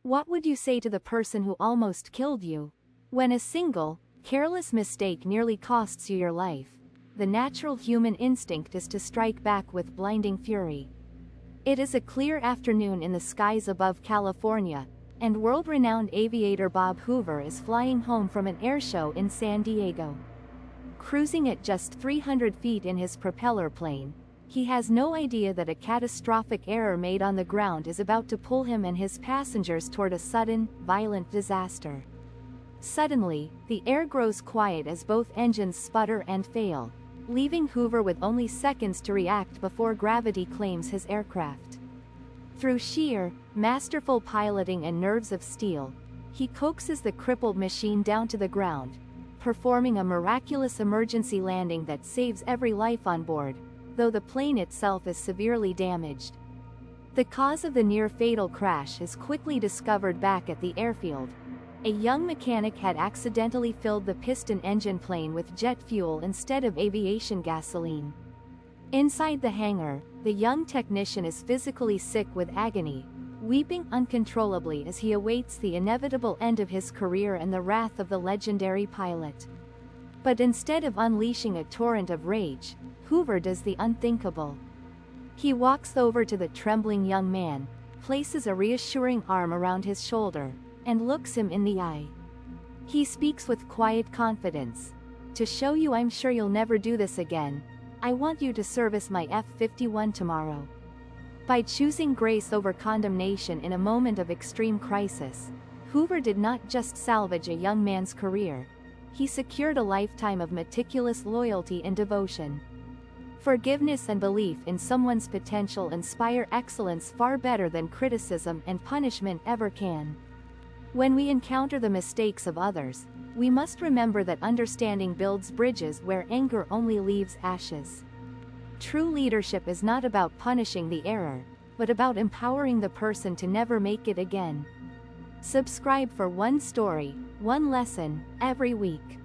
What would you say to the person who almost killed you? When a single, careless mistake nearly costs you your life, the natural human instinct is to strike back with blinding fury. It is a clear afternoon in the skies above California, and world-renowned aviator Bob Hoover is flying home from an airshow in San Diego. Cruising at just 300 feet in his propeller plane, he has no idea that a catastrophic error made on the ground is about to pull him and his passengers toward a sudden, violent disaster. Suddenly, the air grows quiet as both engines sputter and fail, leaving Hoover with only seconds to react before gravity claims his aircraft. Through sheer, masterful piloting and nerves of steel, he coaxes the crippled machine down to the ground, performing a miraculous emergency landing that saves every life on board, though the plane itself is severely damaged. The cause of the near-fatal crash is quickly discovered back at the airfield. A young mechanic had accidentally filled the piston engine plane with jet fuel instead of aviation gasoline. Inside the hangar, the young technician is physically sick with agony, weeping uncontrollably as he awaits the inevitable end of his career and the wrath of the legendary pilot. But instead of unleashing a torrent of rage, Hoover does the unthinkable. He walks over to the trembling young man, places a reassuring arm around his shoulder, and looks him in the eye. He speaks with quiet confidence. "To show you I'm sure you'll never do this again, I want you to service my F-51 tomorrow." By choosing grace over condemnation in a moment of extreme crisis, Hoover did not just salvage a young man's career, he secured a lifetime of meticulous loyalty and devotion. Forgiveness and belief in someone's potential inspire excellence far better than criticism and punishment ever can. When we encounter the mistakes of others, we must remember that understanding builds bridges where anger only leaves ashes. True leadership is not about punishing the error, but about empowering the person to never make it again. Subscribe for one story, one lesson, every week.